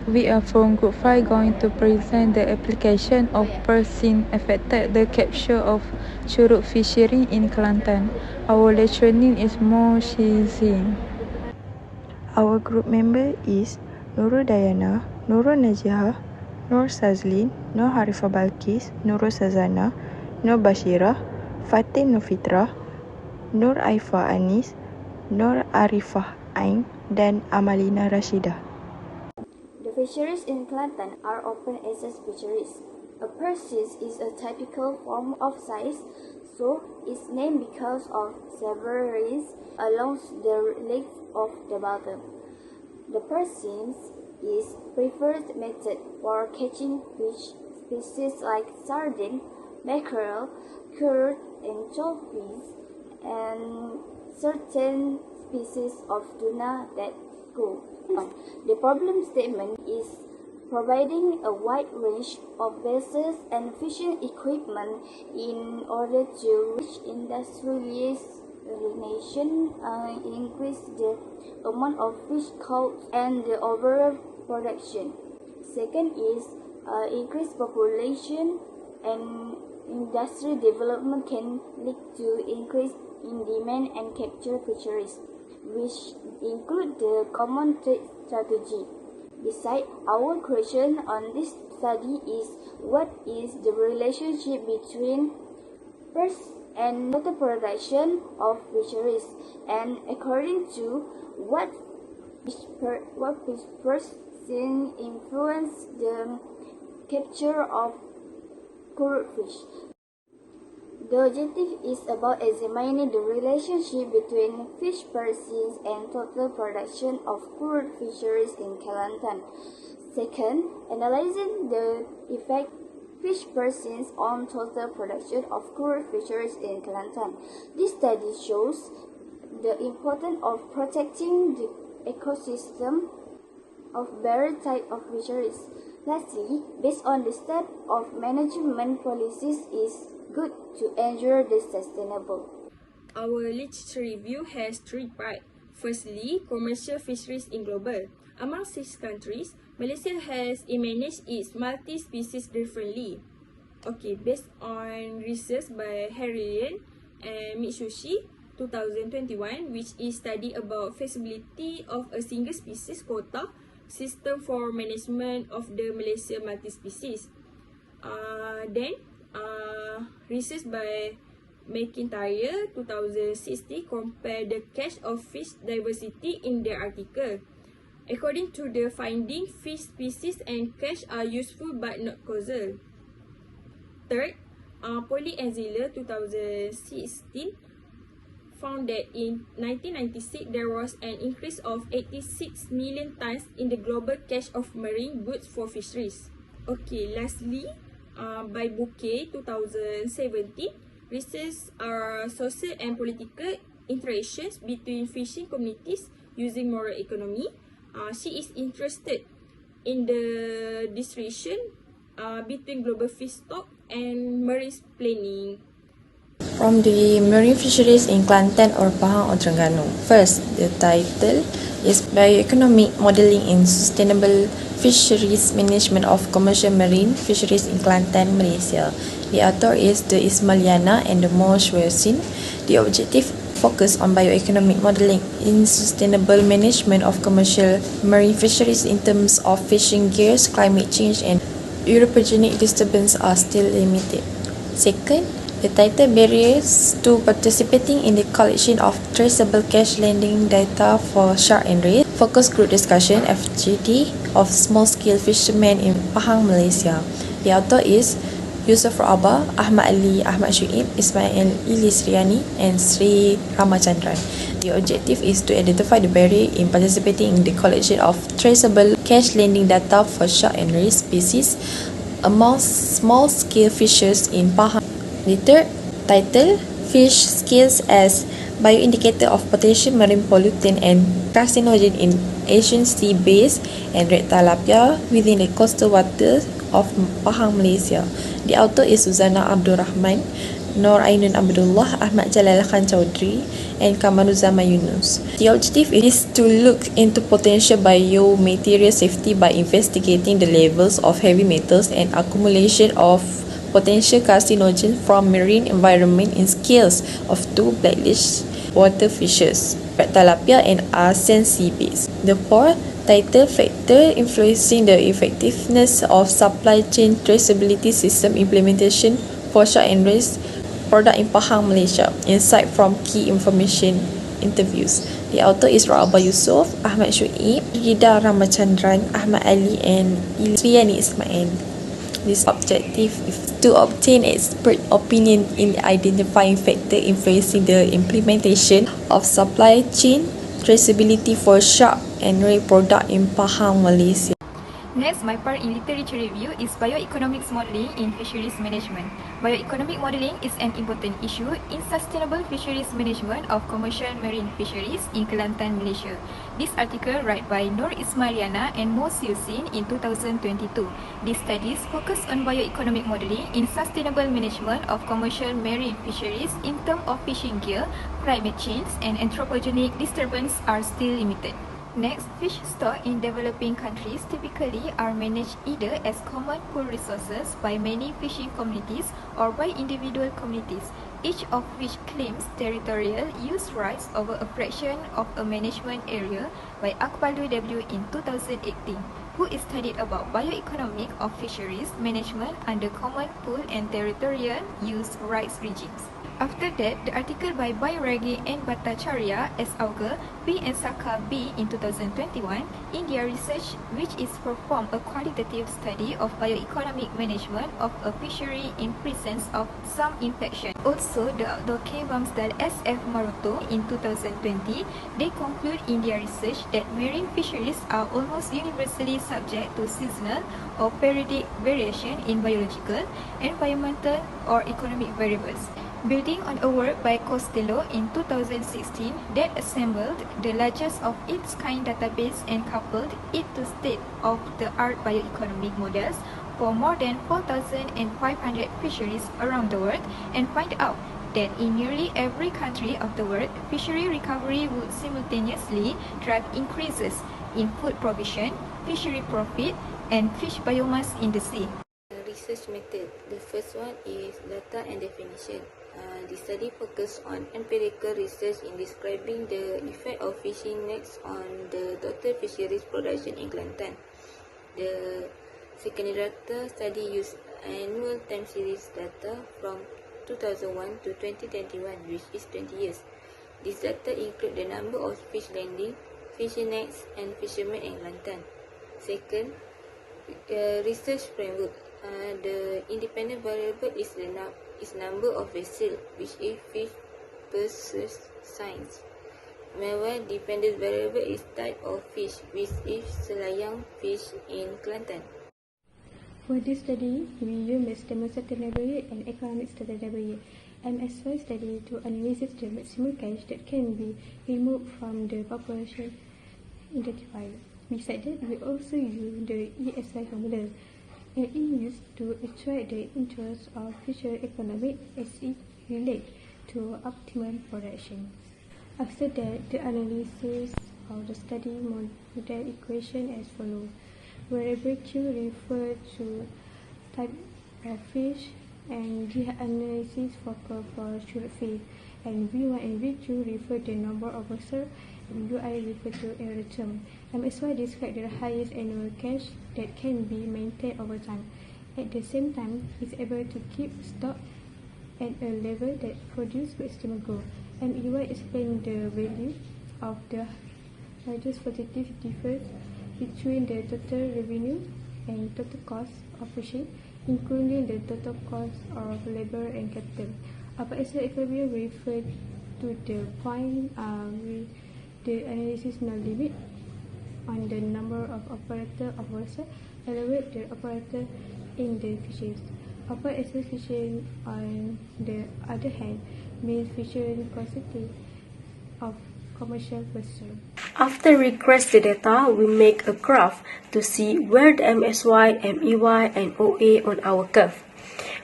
We are from Group 5 going to present the application of SEINE affected the capture of CURUT fishery in Kelantan. Our lecturer is Moshizin. Our group member is Nurul Dayana, Nurul Najihah, Nur Sazlin, Nur Harifah Balkis, Nurul Sazana, Nur Bashirah, Fatin Nufitra, Nur Aifah Anis, Nur Arifah Ain dan Amalina Rashidah. The fisheries in Kelantan are open access fisheries. A persis is a typical form of size, so it's named because of several rings along the length of the bottom. The persis is preferred method for catching fish species like sardine, mackerel, curut, and jawfish, and certain species of tuna that go on. The problem statement is providing a wide range of vessels and fishing equipment in order to reach industrialization, increase the amount of fish caught and the overall production. Second is increased population and industry development can lead to increase in demand and capture fisheries, which include the common trade strategy. Besides, our question on this study is what is the relationship between first and total production of fisheries, and according to what fish person influence the capture of CURUT fish. The objective is about examining the relationship between fish species and total production of CURUT fisheries in Kelantan. Second, analyzing the effect fish species on total production of CURUT fisheries in Kelantan. This study shows the importance of protecting the ecosystem of various types of fisheries. Lastly, based on the step of management policies is good to ensure the sustainable. Our literature review has three parts. Firstly, commercial fisheries in global. Among 6 countries, Malaysia has managed its multi-species differently. Okay, based on research by Harriet and Mitsushi 2021, which is study about feasibility of a single species quota system for management of the Malaysia multi-species. Research by McIntyre 2060 compare the catch of fish diversity in their article. According to the finding, fish species and catch are useful but not causal. Third, Polyenzilla 2016 found that in 1996 there was an increase of 86 million tons in the global catch of marine goods for fisheries. Okay, lastly, by Bouquet 2017, research are social and political interactions between fishing communities using moral economy. She is interested in the distribution between global fish stock and marine planning. From the marine fisheries in Kelantan or Pahang or Terengganu. First, the title is Bioeconomic Modelling in Sustainable Fisheries Management of Commercial Marine Fisheries in Kelantan, Malaysia. The author is the Ismailiana and the Moshizin. The objective focus on bioeconomic modelling in sustainable management of commercial marine fisheries in terms of fishing gears, climate change and eutrophogenic disturbance are still limited. Second, the title barriers to participating in the collection of traceable cash landing data for shark and ray. Focus group discussion FGD of small-scale fishermen in Pahang, Malaysia. The author is Yusuf Rabah, Ahmad Ali, Ahmad Shuib, Ismail Ilisriani and Sri Ramachandran. The objective is to identify the barrier in participating in the collection of traceable cash landing data for shark and ray species among small-scale fishers in Pahang. The third title, Fish Skills as Bioindicator of Potential Marine Pollutant and Carcinogen in Asian Sea Bass and Red Tilapia within the coastal waters of Pahang, Malaysia. The author is Suzana Abdul Rahman. Nur Ainun Abdullah, Ahmad Jalal Khan Chowdhury, and Kamaruzzaman Yunus. The objective is to look into potential biomaterial safety by investigating the levels of heavy metals and accumulation of potential carcinogens from marine environment in scales of 2 blacklist water fishes, tilapia and arsen sea bass. The fourth title, factor influencing the effectiveness of supply chain traceability system implementation for short and range product in Pahang, Malaysia. Insight from key information interviews. The author is Ra'aba Yusof, Ahmad Shuib, Rida Ramachandran, Ahmad Ali and Ilswiyani Ismail. This objective is to obtain expert opinion in identifying factors influencing the implementation of supply chain traceability for shark and ray product in Pahang, Malaysia. Next, my part in literature review is bioeconomics modeling in fisheries management. Bioeconomic modeling is an important issue in sustainable fisheries management of commercial marine fisheries in Kelantan, Malaysia. This article written by Nur Ismailiana and Mo Siusin in 2022. These studies focus on bioeconomic modeling in sustainable management of commercial marine fisheries in terms of fishing gear, climate change, and anthropogenic disturbance are still limited. Next, fish stock in developing countries typically are managed either as common pool resources by many fishing communities or by individual communities, each of which claims territorial use rights over a fraction of a management area by Aquaculture W in 2018, who studied about bioeconomic of fisheries management under common pool and territorial use rights regimes. After that, the article by Bayragi and Bhattacharya S. Auger, B. and Saka B. in 2021 in their research, which is performed a qualitative study of bioeconomic management of a fishery in presence of some infection. Also, the Dr. Bamsdal S. F. Maroto in 2020, they conclude in their research that marine fisheries are almost universally subject to seasonal or periodic variation in biological, environmental, or economic variables. Building on a work by Costello in 2016 that assembled the largest of its kind database and coupled it to state-of-the-art bioeconomic models for more than 4,500 fisheries around the world, and find out that in nearly every country of the world, fishery recovery would simultaneously drive increases in food provision, fishery profit, and fish biomass in the sea. Research method. The first one is data and definition. The study focused on empirical research in describing the effect of fishing nets on the total fisheries production in Kelantan. The second data study used annual time series data from 2001 to 2021, which is 20 years. This data include the number of fish landing, fishing nets, and fishermen in Kelantan. Second, research framework. The independent variable is number of vessels, which is fish per size. Meanwhile, dependent variable is type of fish, which is selayang fish in Kelantan. For this study, we use the sustainability and economic sustainability MSY study to analyze the maximum catch that can be removed from the population identified. Besides that, we also use the ESI formula. It is used to attract the interest of future economic as it relates to optimum production. After that, the analysis of the study model equation as follows. Variable Q refers to type of fish, and G analysis focus for CURUT fish, and V1 and V2 refer to number of vessels, and UI refer to error term. MSY describes the highest annual catch that can be maintained over time. At the same time, it's able to keep stock at a level that produces maximum growth. MEY explains the value of the largest positive difference between the total revenue and total cost of fishing, including the total cost of labor and capital. Upper equilibrium refers to the point with the analysis no limit on the number of operators of vessels, elevate the operator in the fisheries. Upper fishing, on the other hand, means fishing quantity of commercial vessels. After we crunch the data, we make a graph to see where the MSY, MEY, and OA on our curve.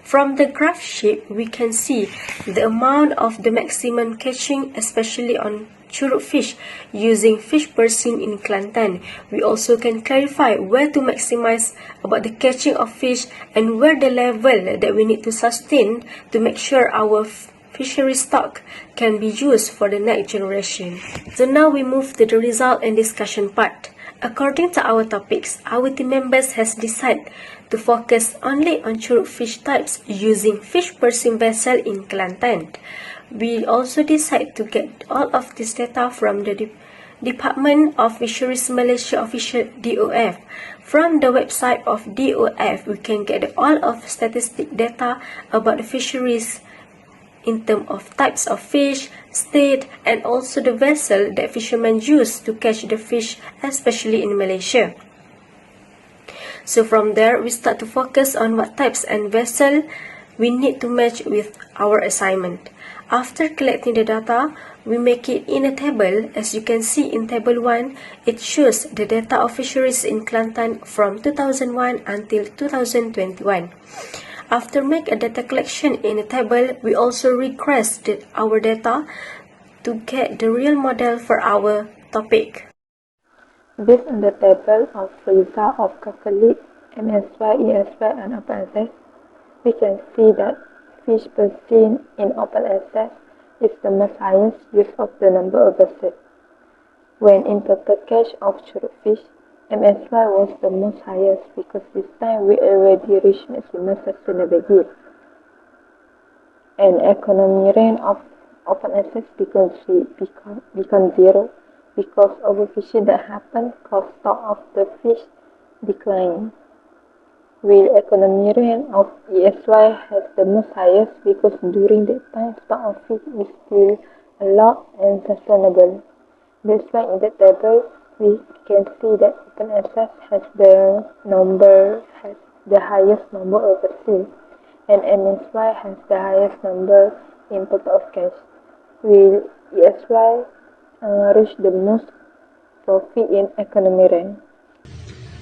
From the graph sheet, we can see the amount of the maximum catching, especially on CURUT fish, using fish per scene in Kelantan. We also can clarify where to maximize about the catching of fish and where the level that we need to sustain to make sure our fishery stock can be used for the next generation. So now we move to the result and discussion part. According to our topics, our team members has decided to focus only on CURUT fish types using fish per scene vessel in Kelantan. We also decide to get all of this data from the Department of Fisheries Malaysia official DOF. From the website of DOF, we can get all of statistic data about the fisheries in terms of types of fish, state, and also the vessel that fishermen use to catch the fish, especially in Malaysia. So from there, we start to focus on what types and vessel we need to match with our assignment. After collecting the data, we make it in a table. As you can see in table 1, it shows the data of fisheries in Kelantan from 2001 until 2021. After make a data collection in a table, we also request our data to get the real model for our topic. Based on the table of result of calculate MSY, ESY, and open access, we can see that fish per scene in open access is the most highest use of the number of vessels. When in total catch of CURUT fish, MSY was the most highest because this time we already reached maximum sustainable yield. And economy range of open access become zero because overfishing that happened cause stock of the fish decline. While economy range of ESY has the most highest because during that time stock of fish is still a lot and sustainable. That's why in the table we can see that open access has the highest number of vessels, and MSY has the highest number in total of catch. While ESY reach the most profit in economy range.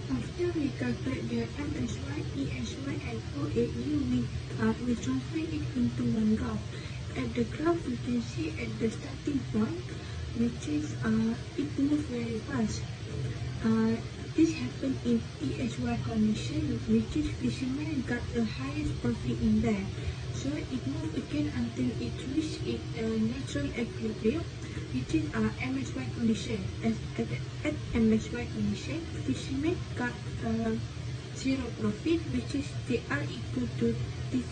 After we calculate the MSY, ESY, and OAE, we translate it into one graph. At the graph, we can see at the starting point, which is it moves very fast. This happened in ESY condition, which is fishermen got the highest profit in there. So it moved again until it reached its natural equilibrium, which is MSY condition. At MSY condition, fishermen got zero profit, which is they are equal to this.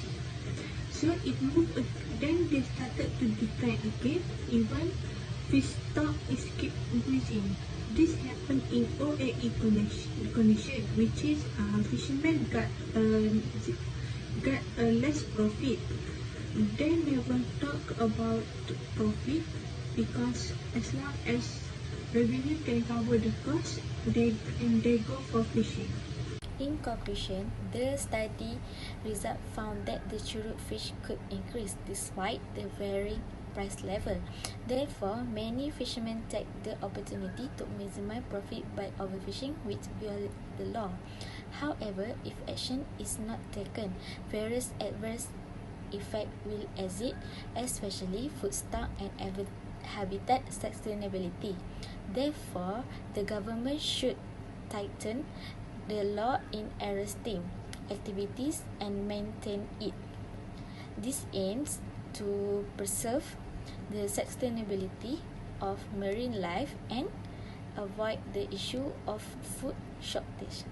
So it moved, then they started to decline again, even fish stock is keep increasing. This happened in OAE condition, which is fishermen got less profit. They never talk about profit because as long as revenue can cover the cost, they go for fishing. In conclusion, the study result found that the CURUT fish could increase despite the varying price level. Therefore, many fishermen take the opportunity to maximize profit by overfishing, which violates the law. However, if action is not taken, various adverse effects will exist, especially food stock and habitat sustainability. Therefore, the government should tighten the law in arresting activities and maintain it. This aims to preserve the sustainability of marine life and avoid the issue of food shortage.